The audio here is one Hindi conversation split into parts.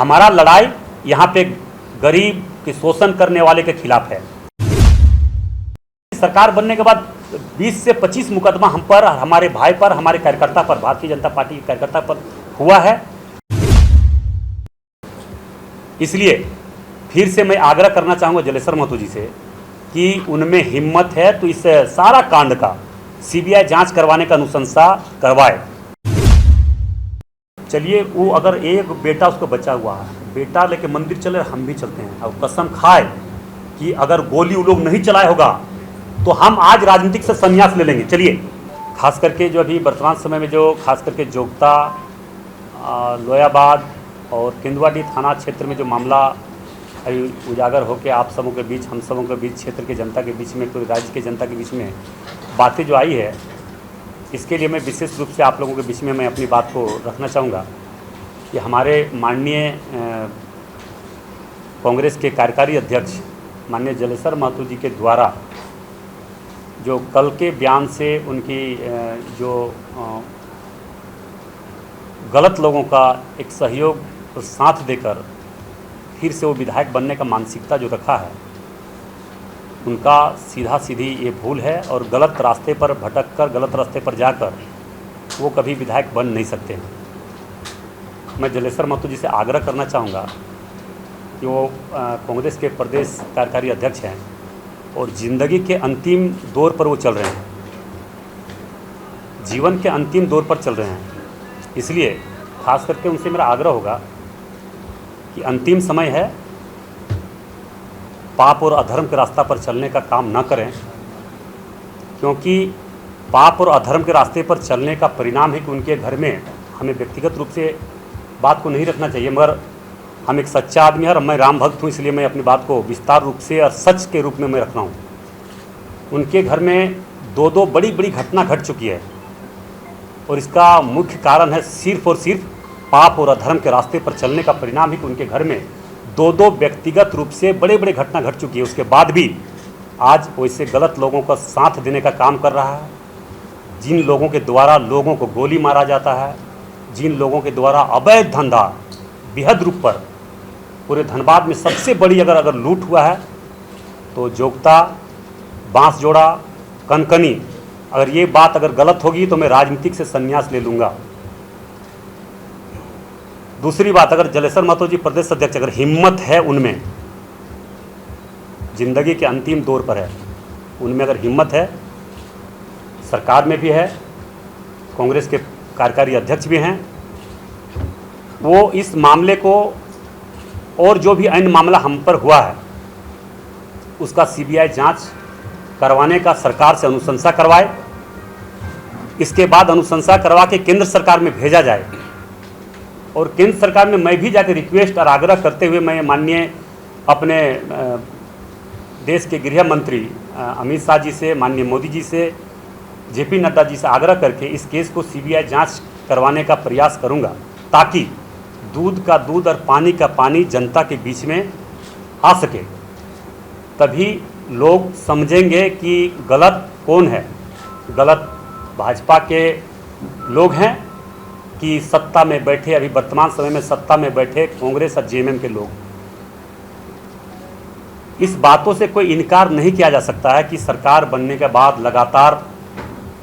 हमारा लड़ाई यहाँ पे गरीब के शोषण करने वाले के खिलाफ है। सरकार बनने के बाद 20 से 25 मुकदमा हम पर, हमारे भाई पर, हमारे कार्यकर्ता पर, भारतीय जनता पार्टी के कार्यकर्ता पर हुआ है। इसलिए फिर से मैं आग्रह करना चाहूँगा जलेसर महतो जी से कि उनमें हिम्मत है तो इस सारा कांड का सीबीआई जांच करवाने का अनुशंसा करवाए। चलिए, वो अगर एक बेटा उसको बचा हुआ है, बेटा लेके मंदिर चले, हम भी चलते हैं और कसम खाए कि अगर गोली वो लोग नहीं चलाए होगा तो हम आज राजनीतिक से संन्यास ले लेंगे। चलिए, खास करके जो अभी वर्तमान समय में जो खास करके जोगता, लोयाबाद और केंदुआडीह थाना क्षेत्र में जो मामला अभी उजागर होकर आप सबों के बीच, हम सबों के बीच, क्षेत्र के जनता के बीच में, पूरे राज्य के जनता के बीच में बातें जो आई है, इसके लिए मैं विशेष रूप से आप लोगों के बीच में मैं अपनी बात को रखना चाहूँगा कि हमारे माननीय कांग्रेस के कार्यकारी अध्यक्ष माननीय जलेसर महतो जी के द्वारा जो कल के बयान से उनकी जो गलत लोगों का एक सहयोग और साथ देकर फिर से वो विधायक बनने का मानसिकता जो रखा है, उनका सीधा सीधी ये भूल है और गलत रास्ते पर भटक कर, गलत रास्ते पर जाकर वो कभी विधायक बन नहीं सकते हैं। मैं जलेसर महतो जी से आग्रह करना चाहूँगा कि वो कांग्रेस के प्रदेश कार्यकारी अध्यक्ष हैं और ज़िंदगी के अंतिम दौर पर वो चल रहे हैं, जीवन के अंतिम दौर पर चल रहे हैं। इसलिए खास करके उनसे मेरा आग्रह होगा कि अंतिम समय है, पाप और अधर्म के रास्ता पर चलने का काम ना करें, क्योंकि पाप और अधर्म के रास्ते पर चलने का परिणाम है कि उनके घर में हमें व्यक्तिगत रूप से बात को नहीं रखना चाहिए, मगर हम एक सच्चा आदमी है और मैं राम भक्त हूँ, इसलिए मैं अपनी बात को विस्तार रूप से और सच के रूप में मैं रख रहा हूँ। उनके घर में दो दो बड़ी बड़ी घटना घट चुकी है और इसका मुख्य कारण है सिर्फ और सिर्फ पाप और अधर्म के रास्ते पर चलने का परिणाम है कि उनके घर में दो दो व्यक्तिगत रूप से बड़े बड़े घटना घट चुकी है। उसके बाद भी आज वैसे गलत लोगों का साथ देने का काम कर रहा है, जिन लोगों के द्वारा लोगों को गोली मारा जाता है, जिन लोगों के द्वारा अवैध धंधा बेहद रूप पर पूरे धनबाद में सबसे बड़ी अगर लूट हुआ है तो जोगता, बांसजोड़ा, कनकनी, अगर ये बात अगर गलत होगी तो मैं राजनीतिक से संन्यास ले लूँगा। दूसरी बात, अगर जलेसर महतो जी प्रदेश अध्यक्ष अगर हिम्मत है उनमें, जिंदगी के अंतिम दौर पर है, उनमें अगर हिम्मत है, सरकार में भी है, कांग्रेस के कार्यकारी अध्यक्ष भी हैं, वो इस मामले को और जो भी अन्य मामला हम पर हुआ है उसका सीबीआई जांच करवाने का सरकार से अनुशंसा करवाए। इसके बाद अनुशंसा करवा के केंद्र सरकार में भेजा जाए और केंद्र सरकार में मैं भी जाकर रिक्वेस्ट और आग्रह करते हुए मैं माननीय अपने देश के गृह मंत्री अमित शाह जी से, माननीय मोदी जी से, जेपी नड्डा जी से आग्रह करके इस केस को सीबीआई जांच करवाने का प्रयास करूंगा, ताकि दूध का दूध और पानी का पानी जनता के बीच में आ सके। तभी लोग समझेंगे कि गलत कौन है, गलत भाजपा के लोग हैं कि सत्ता में बैठे, अभी वर्तमान समय में सत्ता में बैठे कांग्रेस और जेएमएम के लोग। इस बातों से कोई इनकार नहीं किया जा सकता है कि सरकार बनने के बाद लगातार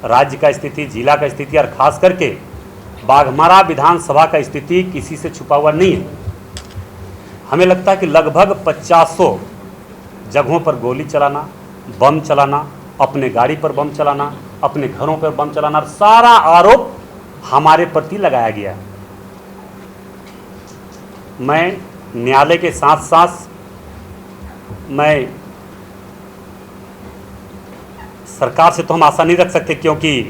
राज्य का स्थिति, जिला का स्थिति और खास करके बाघमारा विधानसभा का स्थिति किसी से छुपा हुआ नहीं है। हमें लगता है कि लगभग 50 जगहों पर गोली चलाना, बम चलाना, अपने गाड़ी पर बम चलाना, अपने घरों पर बम चलाना, सारा आरोप हमारे प्रति लगाया गया। मैं न्यायालय के साथ साथ मैं सरकार से तो हम आशा नहीं रख सकते, क्योंकि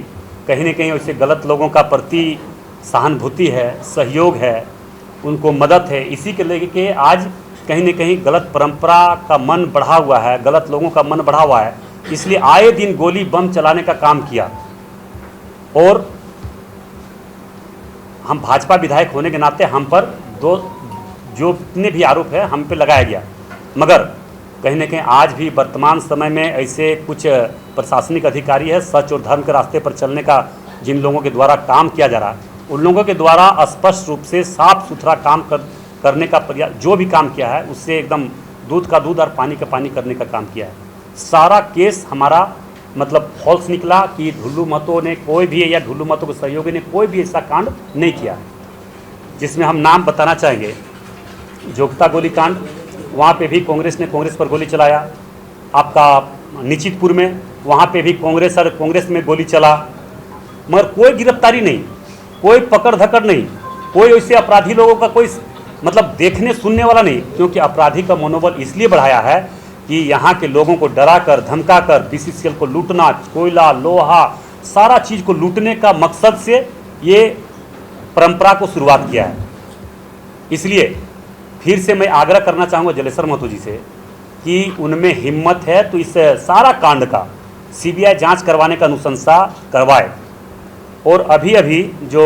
कहीं न कहीं वैसे गलत लोगों का प्रति सहानुभूति है, सहयोग है, उनको मदद है। इसी के लेके आज कहीं न कहीं गलत परंपरा का मन बढ़ा हुआ है, गलत लोगों का मन बढ़ा हुआ है, इसलिए आए दिन गोली बम चलाने का काम किया। और हम भाजपा विधायक होने के नाते हम पर जो जितने भी आरोप है हम पे लगाया गया, मगर कहीं न कहीं आज भी वर्तमान समय में ऐसे कुछ प्रशासनिक अधिकारी है, सच और धर्म के रास्ते पर चलने का जिन लोगों के द्वारा काम किया जा रहा है, उन लोगों के द्वारा स्पष्ट रूप से साफ सुथरा काम करने का प्रयास, जो भी काम किया है उससे एकदम दूध का दूध और पानी का पानी करने का काम किया है। सारा केस हमारा मतलब फॉल्स निकला कि ढुल्लू महतो ने कोई भी या ढुल्लू महतो के सहयोगी ने कोई भी ऐसा कांड नहीं किया, जिसमें हम नाम बताना चाहेंगे। जोगता गोली कांड, वहाँ पे भी कांग्रेस ने कांग्रेस पर गोली चलाया। आपका निश्चितपुर में वहाँ पे भी कांग्रेस में गोली चला, मगर कोई गिरफ्तारी नहीं, कोई पकड़ धकड़ नहीं, कोई ऐसे अपराधी लोगों का कोई मतलब देखने सुनने वाला नहीं। क्योंकि अपराधी का मनोबल इसलिए बढ़ाया है कि यहाँ के लोगों को डरा कर धमका कर बीसीसीएल को लूटना, कोयला लोहा सारा चीज़ को लूटने का मकसद से ये परंपरा को शुरुआत किया है। इसलिए फिर से मैं आग्रह करना चाहूँगा जलेसर महतो जी से कि उनमें हिम्मत है तो इस सारा कांड का सीबीआई जांच करवाने का अनुशंसा करवाए। और अभी अभी जो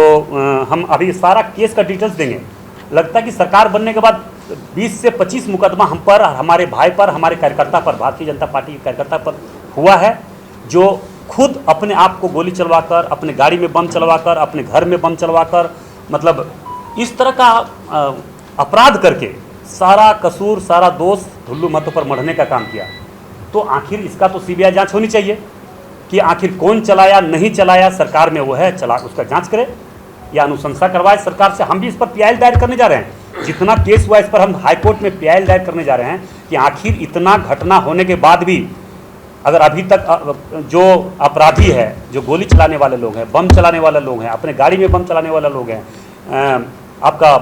हम अभी सारा केस का डिटेल्स देंगे। लगता है कि सरकार बनने के बाद 20 से 25 मुकदमा हम पर, हमारे भाई पर, हमारे कार्यकर्ता पर, भारतीय जनता पार्टी के कार्यकर्ता पर हुआ है, जो खुद अपने आप को गोली चलवाकर, अपने गाड़ी में बम चलवाकर, अपने घर में बम चलवाकर, मतलब इस तरह का अपराध करके सारा कसूर सारा दोष ढुल्लू महतो पर मढ़ने का काम किया। तो आखिर इसका तो सीबीआई जांच होनी चाहिए कि आखिर कौन चलाया नहीं चलाया। सरकार में वो है, चला उसका जांच करे या अनुशंसा करवाए सरकार से। हम भी इस पर पीआईएल दायर करने जा रहे हैं, जितना केस हुआ इस पर हम हाईकोर्ट में पीआईएल दायर करने जा रहे हैं कि आखिर इतना घटना होने के बाद भी अगर अभी तक जो अपराधी है, जो गोली चलाने वाले लोग हैं, बम चलाने वाले लोग हैं, अपने गाड़ी में बम चलाने वाले लोग हैं, आपका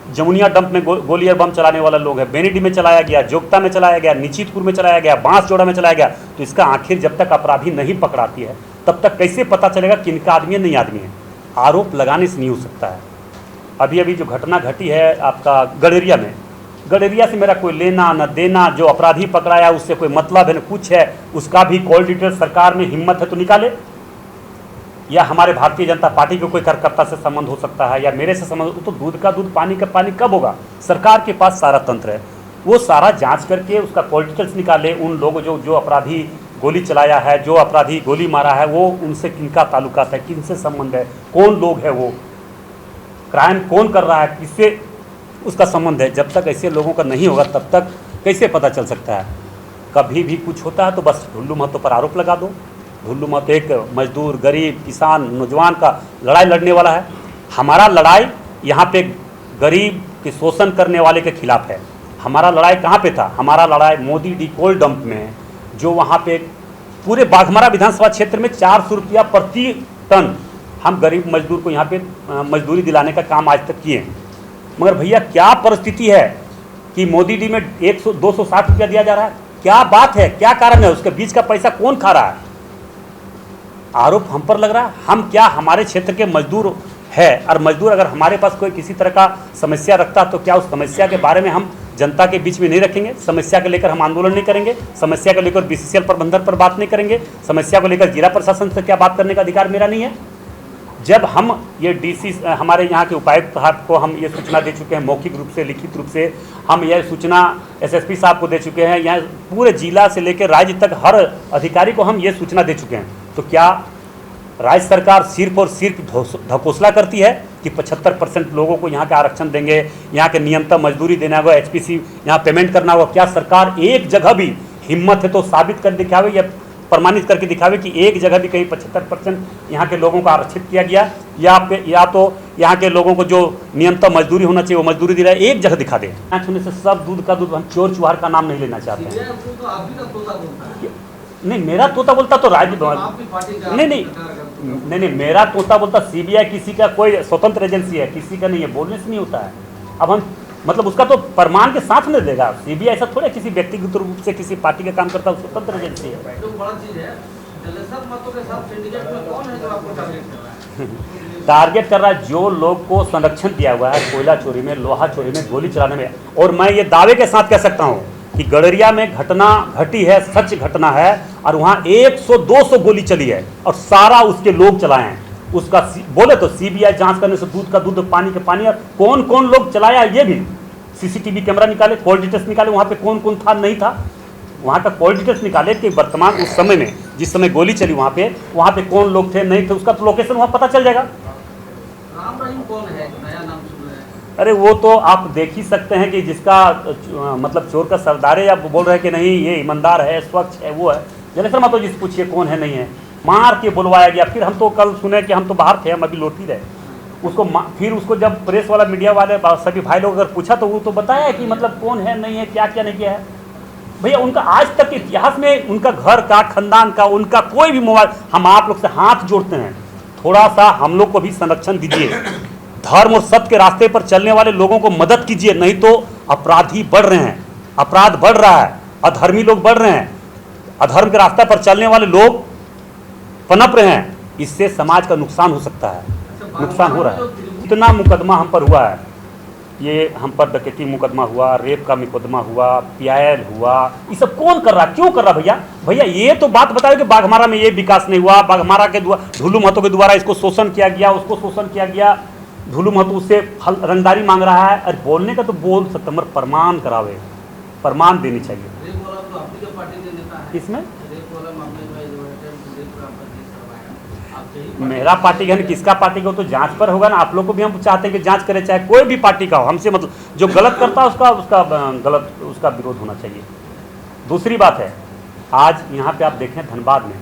जमुनिया डंप में गोली और बम चलाने वाला लोग है, बेनीडी में चलाया गया, जोगता में चलाया गया, निश्चितपुर में चलाया गया, बांसजोड़ा में चलाया गया, तो इसका आखिर जब तक अपराधी नहीं पकड़ाती है तब तक कैसे पता चलेगा कि इनका आदमी है नहीं आदमी है। आरोप लगाने से नहीं हो सकता है। अभी अभी जो घटना घटी है आपका गडेरिया में, गडेरिया से मेरा कोई लेना न देना, जो अपराधी पकड़ाया उससे कोई मतलब है न कुछ है, उसका भी कॉल डिटेल सरकार में हिम्मत है तो निकाले। या हमारे भारतीय जनता पार्टी के कोई कार्यकर्ता से संबंध हो सकता है या मेरे से संबंध, तो दूध का दूध पानी का पानी कब होगा। सरकार के पास सारा तंत्र है, वो सारा जांच करके उसका कॉल डिटेल्स निकाले। उन लोगों जो अपराधी गोली चलाया है, जो अपराधी गोली मारा है, वो उनसे किनका ताल्लुकात है, किनसे संबंध है, कौन लोग है, वो क्राइम कौन कर रहा है, किससे उसका संबंध है। जब तक ऐसे लोगों का नहीं होगा तब तक कैसे पता चल सकता है। कभी भी कुछ होता है तो बस ढुल्लू महतो पर आरोप लगा दो। ढुल्लू महतो एक मजदूर, गरीब, किसान, नौजवान का लड़ाई लड़ने वाला है। हमारा लड़ाई यहाँ पे गरीब के शोषण करने वाले के खिलाफ है। हमारा लड़ाई कहाँ पे था? हमारा लड़ाई मोदी डी कोल डंप में, जो वहाँ पे पूरे बाघमारा विधानसभा क्षेत्र में 400 रुपया प्रति टन हम गरीब मजदूर को यहाँ पे मजदूरी दिलाने का काम आज तक किए। मगर भैया क्या परिस्थिति है कि मोदी डी में 260 रुपया दिया जा रहा है? क्या बात है, क्या कारण है? उसके बीच का पैसा कौन खा रहा है? आरोप हम पर लग रहा है। हम क्या, हमारे क्षेत्र के मजदूर है, और मजदूर अगर हमारे पास कोई किसी तरह का समस्या रखता तो क्या उस समस्या के बारे में हम जनता के बीच में नहीं रखेंगे? समस्या को लेकर हम आंदोलन नहीं करेंगे? समस्या को लेकर बीसीसीएल प्रबंधन पर बात नहीं करेंगे? समस्या को लेकर जिला प्रशासन से क्या बात करने का अधिकार मेरा नहीं है? जब हम ये डीसी हमारे यहाँ के उपायुक्त साहब को हम ये सूचना दे चुके हैं, मौखिक रूप से, लिखित रूप से हम यह सूचना एसएसपी साहब को दे चुके हैं, यहाँ पूरे जिला से लेकर राज्य तक हर अधिकारी को हम ये सूचना दे चुके हैं, तो क्या राज्य सरकार सिर्फ और सिर्फ ढकोसला करती है कि 75% लोगों को यहाँ के आरक्षण देंगे, यहाँ के न्यूनतम मजदूरी देना होगा, एचपीसी यहाँ पेमेंट करना होगा? क्या सरकार एक जगह भी हिम्मत है तो साबित कर दिखावे या प्रमाणित करके दिखावे कि एक जगह भी कहीं 75% यहाँ के लोगों को आरक्षित किया गया, या तो यहाँ के लोगों को जो न्यूनतम मजदूरी होना चाहिए वो मजदूरी दे रहा है? एक जगह दिखा दे। होने से सब दूध का दूध, हम चोर चुहार का नाम नहीं लेना चाहते हैं। नहीं, मेरा तोता बोलता तो राज्य नहीं, मेरा तोता बोलता। सीबीआई किसी का कोई स्वतंत्र एजेंसी है, किसी का नहीं है, बोलने से नहीं होता है। अब हम मतलब उसका तो प्रमाण के साथ नहीं देगा। सीबीआई ऐसा थोड़ा किसी व्यक्तिगत रूप से किसी पार्टी का काम करता है, स्वतंत्र एजेंसी है। टारगेट कर रहा है जो लोग को संरक्षण दिया हुआ है कोयला चोरी में, लोहा चोरी में, गोली चलाने में। और मैं ये दावे के साथ कह सकता हूँ कि गडरिया में घटना घटी है, सच घटना है, और वहाँ 100-200 गोली चली है और सारा उसके लोग चलाए हैं। उसका बोले तो सीबीआई जांच करने से दूध का दूध पानी का पानी। और कौन कौन लोग चलाया ये भी सीसीटीवी कैमरा निकाले, कॉल डिटेल्स निकाले, वहाँ पे कौन कौन था नहीं था, वहाँ का कॉल डिटेल्स निकाले कि वर्तमान उस समय में जिस समय गोली चली वहाँ पे कौन लोग थे नहीं थे, उसका तो लोकेशन वहाँ पता चल जाएगा। राम रहीम कौन है? नया नाम सुन रहे हैं। अरे वो तो आप देख ही सकते हैं कि जिसका मतलब चोर का सरदार है, आप बोल रहे हैं कि नहीं ये ईमानदार है, स्वच्छ है, वो है। जलेसर महतो जी से पूछिए कौन है नहीं है, मार के बुलवाया गया। फिर हम तो कल सुने कि हम तो बाहर थे, हम अभी लौट ही रहे उसको। फिर उसको जब प्रेस वाला मीडिया वाले सभी भाई लोग अगर पूछा तो वो तो बताया कि मतलब कौन है नहीं है, क्या क्या नहीं किया है। भैया उनका आज तक के इतिहास में उनका घर का, खानदान का, उनका कोई भी मोबाइल, हम आप लोग से हाथ जोड़ते हैं, थोड़ा सा हम लोग को भी संरक्षण दीजिए, धर्म और सत्य के रास्ते पर चलने वाले लोगों को मदद कीजिए, नहीं तो अपराधी बढ़ रहे हैं, अपराध बढ़ रहा है, अधर्मी लोग बढ़ रहे हैं, अधर्म के रास्ते पर चलने वाले लोग पनप रहे हैं, इससे समाज का नुकसान हो सकता है, नुकसान हो रहा है। इतना मुकदमा हम पर हुआ है, ये हम पर डकैती मुकदमा हुआ, रेप का मुकदमा हुआ, पीआईएल हुआ, ये सब कौन कर रहा, क्यों कर रहा भैया? भैया ये तो बात बताओ कि बाघमारा में ये विकास नहीं हुआ, बाघमारा के ढुल्लू महतो के द्वारा इसको शोषण किया गया, उसको शोषण किया गया, ढुल्लू महतो उससे रंगदारी मांग रहा है। अरे बोलने का तो बोल सकते, मगर प्रमाण करावे, प्रमाण देनी चाहिए। किसमें मेरा पार्टी का किसका पार्टी का तो जांच पर होगा ना। आप लोग को भी हम चाहते हैं कि जांच करें, चाहे कोई भी पार्टी का हो, हमसे मतलब जो गलत करता है उसका विरोध होना चाहिए। दूसरी बात है, आज यहाँ पे आप देखें धनबाद में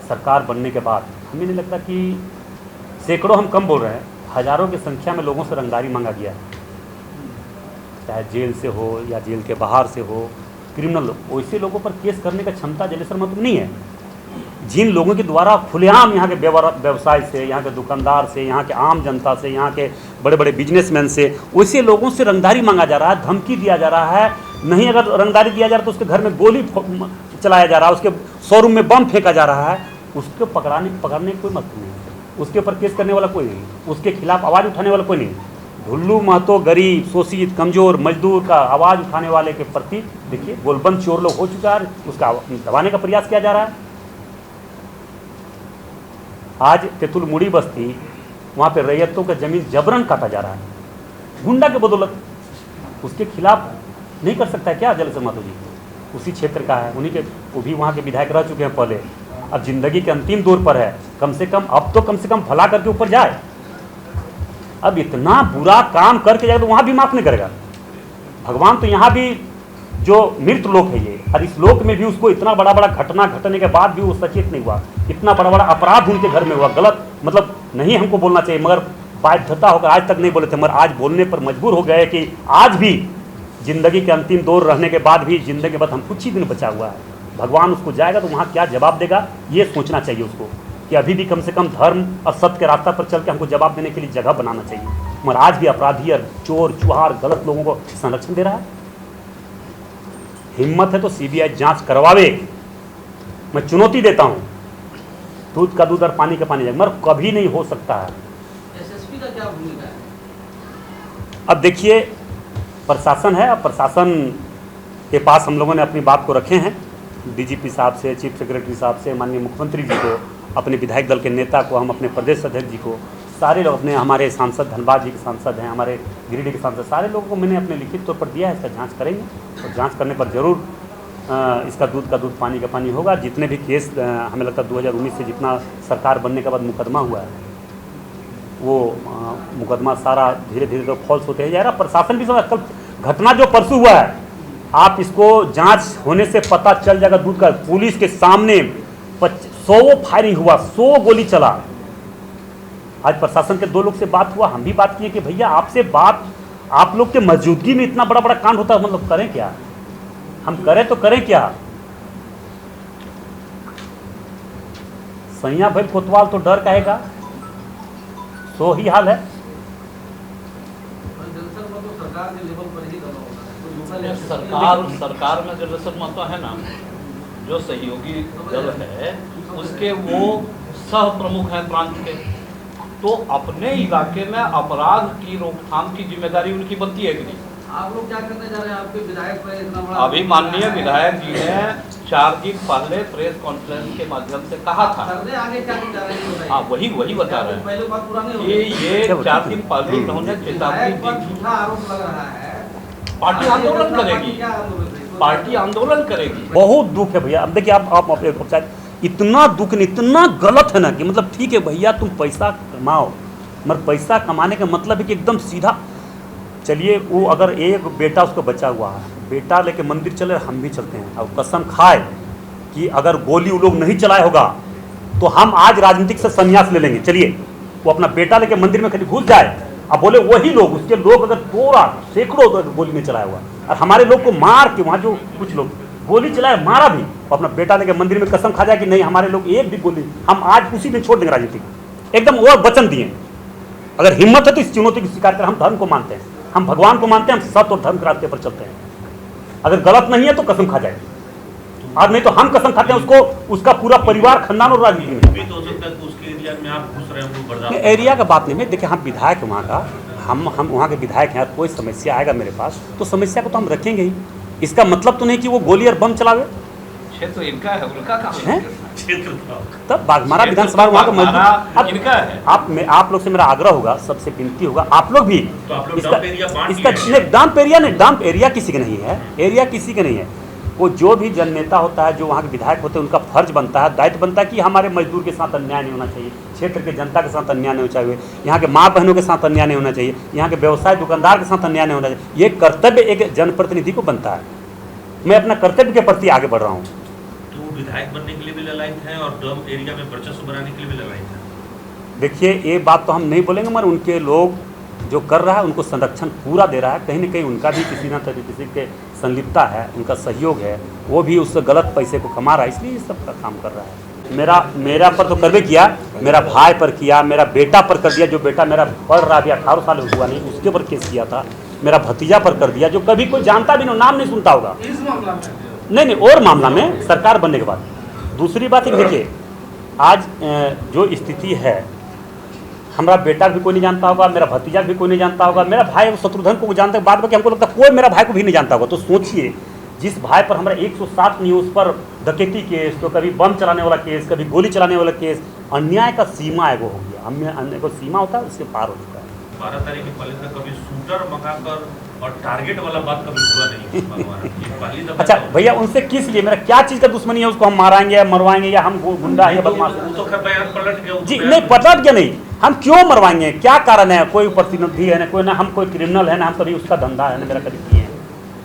सरकार बनने के बाद हमें नहीं लगता कि सैकड़ों, हम कम बोल रहे हैं, हजारों की संख्या में लोगों से रंगदारी मांगा गया, चाहे जेल से हो या जेल के बाहर से हो, क्रिमिनल, वैसे लोगों पर केस करने का क्षमता जलेसर महतो नहीं है। जिन लोगों के द्वारा खुलेआम यहाँ के व्यवसाय से, यहाँ के दुकानदार से, यहाँ के आम जनता से, यहाँ के बड़े बड़े बिजनेसमैन से, वैसे लोगों से रंगदारी मांगा जा रहा है, धमकी दिया जा रहा है। नहीं अगर रंगदारी दिया जा रहा है तो उसके घर में गोली चलाया जा रहा है, उसके शोरूम में बम फेंका जा रहा है, उसको पकड़ने की कोई मतलब नहीं है, उसके ऊपर केस करने वाला कोई नहीं, उसके खिलाफ आवाज़ उठाने वाला कोई नहीं। ढुल्लू महतो गरीब, शोषित, कमजोर, मजदूर का आवाज़ उठाने वाले के प्रति देखिए गोलबंद चोर लोग हो चुका है, उसका दबाने का प्रयास किया जा रहा है। आज तेतुलमुड़ी बस्ती, वहाँ पे रैयतों का जमीन जबरन काटा जा रहा है, गुंडा के बदौलत। उसके खिलाफ नहीं कर सकता है क्या जलेसर महतो जी? उसी क्षेत्र का है, उन्हीं के, वो भी वहाँ के विधायक रह चुके हैं पहले, अब जिंदगी के अंतिम दौर पर है, कम से कम भला करके ऊपर जाए। अब इतना बुरा काम करके जाए तो वहाँ भी माफ़ नहीं करेगा भगवान। तो यहाँ भी जो मृत लोक है ये, और इस लोक में भी उसको इतना बड़ा बड़ा घटना घटने के बाद भी वो सचेत नहीं हुआ, इतना बड़ा बड़ा अपराध उनके घर में हुआ, गलत मतलब नहीं हमको बोलना चाहिए, मगर बाध्यता होकर आज तक नहीं बोले थे, मगर आज बोलने पर मजबूर हो गए कि आज भी जिंदगी के अंतिम दौर रहने के बाद भी, जिंदगी के बाद हम कुछ ही दिन बचा हुआ है, भगवान उसको जाएगा तो वहाँ क्या जवाब देगा, ये सोचना चाहिए उसको कि अभी भी कम से कम धर्म और सत्य के रास्ता पर चल के हमको जवाब देने के लिए जगह बनाना चाहिए। मगर आज भी अपराधी और चोर चुहार गलत लोगों को संरक्षण दे रहा है। हिम्मत है तो सीबीआई जांच करवावे, मैं चुनौती देता हूं, दूध का दूध और पानी का पानी जाएगा, मगर कभी नहीं हो सकता है। एसएसपी का क्या भूमिका है? अब देखिए प्रशासन है, अब प्रशासन के पास हम लोगों ने अपनी बात को रखे हैं, डीजीपी साहब से, चीफ सेक्रेटरी साहब से, माननीय मुख्यमंत्री जी को, अपने विधायक दल के नेता को, हम अपने प्रदेश अध्यक्ष जी को, सारे लोग, अपने हमारे सांसद धनबाद जी के सांसद हैं, हमारे गिरिडीह के सांसद, सारे लोगों को मैंने अपने लिखित तौर पर दिया है। इसका जांच करेंगे और जांच करने पर जरूर इसका दूध का दूध पानी का पानी होगा। जितने भी केस हमें लगता है 2019 से जितना सरकार बनने के बाद मुकदमा हुआ है, वो मुकदमा सारा धीरे धीरे तो फॉल्स होते ही जा रहा। प्रशासन भी समझ, कल घटना जो परसों हुआ है, आप इसको जांच होने से पता चल जाएगा। दूध का पुलिस के सामने 100 फायरिंग हुआ, 100 गोली चला। आज प्रशासन के 2 लोग से बात हुआ, हम भी बात किए कि भैया आपसे बात, आप लोग के मौजूदगी में इतना बड़ा बड़ा कांड होता है, मतलब करें क्या, हम करें तो करें क्या। सैया भाई कोतवाल तो डर कहेगा, सो ही हाल है। सरकार में जलेसर महतो है ना, जो सहयोगी दल है उसके वो सह प्रमुख हैं प्रांत के, तो अपने इलाके में अपराध की रोकथाम की जिम्मेदारी उनकी बनती है कि नहीं? आप लोग क्या करने जा रहे हैं? आपके विधायक पर इतना बड़ा, अभी माननीय विधायक जी ने 4 दिन पहले प्रेस कॉन्फ्रेंस के माध्यम से कहा था, आगे क्या जा रहे हैं? हाँ वही बता रहे हैं पहले बात पूरा नहीं ये 4 दिन पहले उन्होंने चेतावनी दी, झूठा आरोप लग रहा है, पार्टी आंदोलन करेगी, पार्टी आंदोलन करेगी। बहुत दुख है भैया। अब देखिए आप अपने इतना दुख नहीं, इतना गलत है ना कि मतलब ठीक है भैया तुम पैसा कमाओ, मगर पैसा कमाने का मतलब है कि एकदम सीधा चलिए वो अगर एक बेटा उसको बचा हुआ है, बेटा लेके मंदिर चले, हम भी चलते हैं, और कसम खाए कि अगर गोली वो लोग नहीं चलाए होगा तो हम आज राजनीतिक से संन्यास ले लेंगे। चलिए वो अपना बेटा लेके मंदिर में कहीं घुस जाए, अब बोले वही लोग, उसके लोग अगर पूरा सैकड़ों गोली नहीं चलाया हुआ, और हमारे लोग को मार के, वहाँ जो कुछ लोग गोली चलाए मारा भी, अपना बेटा लेके मंदिर में कसम खा जाए कि नहीं हमारे लोग एक भी गोली, हम आज उसी में छोड़ देंगे राजनीति, एकदम और वचन दिए। अगर हिम्मत है तो इस चुनौती की स्वीकार करें। हम धर्म को मानते हैं, हम भगवान को मानते हैं, हम सत्य और धर्म के रास्ते पर चलते हैं। अगर गलत नहीं है तो कसम खा जाए, आज नहीं तो हम कसम खाते हैं उसको, उसका पूरा परिवार खानदान और राजनीति में। एरिया का बात नहीं है, देखिए हम विधायक वहाँ का, हम वहाँ के विधायक हैं, कोई समस्या आएगा मेरे पास तो समस्या को तो हम रखेंगे ही। इसका मतलब तो नहीं कि वो गोली और बम चलावे। क्षेत्र इनका है, उनका काम है? क्षेत्र तब बाघमारा विधानसभा वहाँ का मजदूर इनका है। आप लोग से मेरा आग्रह होगा, सबसे विनती होगा, आप लोग भी तो आप लोग इसका डंप एरिया बांट इसका दिए। नहीं, डंप एरिया नहीं, डंप एरिया किसी का नहीं है, एरिया किसी का नहीं है। वो जो भी जननेता होता है, जो वहाँ के विधायक होते हैं, उनका फर्ज बनता है, दायित्व बनता है कि हमारे मजदूर के साथ अन्याय नहीं होना चाहिए, क्षेत्र के जनता के साथ अन्याय नहीं होना चाहिए, यहाँ के माँ बहनों के साथ अन्याय नहीं होना चाहिए, यहाँ के व्यवसाय दुकानदार के साथ अन्याय नहीं होना चाहिए। ये कर्तव्य एक जनप्रतिनिधि को बनता है। मैं अपना कर्तव्य के प्रति आगे बढ़ रहा हूँ। तो विधायक बनने के लिए भी ललायत है और डंप एरिया में वर्चस्व बनाने के लिए भी ललायत है। देखिए ये बात तो हम नहीं बोलेंगे, मगर उनके लोग जो कर रहा है उनको संरक्षण पूरा दे रहा है, कहीं ना कहीं उनका भी किसी न किसी के संलिप्तता है, उनका सहयोग है, वो भी उससे गलत पैसे को कमा रहा है, इसलिए ये सब का काम कर रहा है। मेरा पर तो करवे किया, मेरा भाई पर किया, मेरा बेटा पर कर दिया, जो बेटा मेरा पढ़ रहा अभी 18 साल हुआ नहीं, उसके ऊपर केस किया था, मेरा भतीजा पर कर दिया, जो कभी कोई जानता भी नहीं, नाम नहीं सुनता होगा। इस मामला में नहीं, और मामला में सरकार बनने के बाद। दूसरी बात देखिए, आज जो स्थिति है, हमारा बेटा भी कोई नहीं जानता होगा, मेरा भतीजा भी कोई नहीं जानता होगा, मेरा भाई शत्रुघ्न को जानता है, बाद में हमको लगता है कोई मेरा भाई को भी नहीं जानता होगा। तो सोचिए, जिस भाई पर हमारा 107 न्यूज़ पर डकैती केस, तो कभी बम चलाने वाला केस, कभी गोली चलाने वाला केस, अन्याय का सीमा एगो हो गया, हमें अन्याय को सीमा होता है, उसके पार हो चुका है। 12 तारीख के पहले तक कभी शूटर मंगाकर और टारगेट वाला बात कभी हुआ नहीं पहली दफा। अच्छा भैया, उनसे किस लिए, मेरा क्या चीज़ का दुश्मनी है, उसको हम माराएंगे या मरवाएंगे, या हम गुंडा है या बदमाश है? तो खैर बयान पलट गया जी नहीं, पलट गया नहीं, हम क्यों मरवाएंगे, क्या कारण है? कोई प्रतिनिधि है ना, कोई ना, हम कोई क्रिमिनल है ना, हम कभी उसका धंधा है ना, मेरा कभी किए हैं,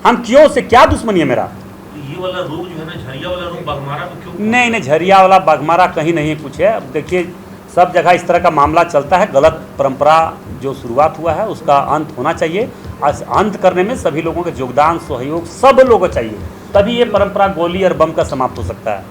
हम क्यों, से क्या दुश्मनी है मेरा? ये वाला रोग जो है ना, झरिया वाला रोग बाघमारा में क्यों? नहीं, झरिया वाला बाघमारा कहीं नहीं कुछ है। अब देखिए, सब जगह इस तरह का मामला चलता है। गलत परंपरा जो शुरुआत हुआ है उसका अंत होना चाहिए। अंत करने में सभी लोगों के योगदान, सहयोग सब लोगों को चाहिए, तभी ये परंपरा गोली और बम का समाप्त हो सकता है।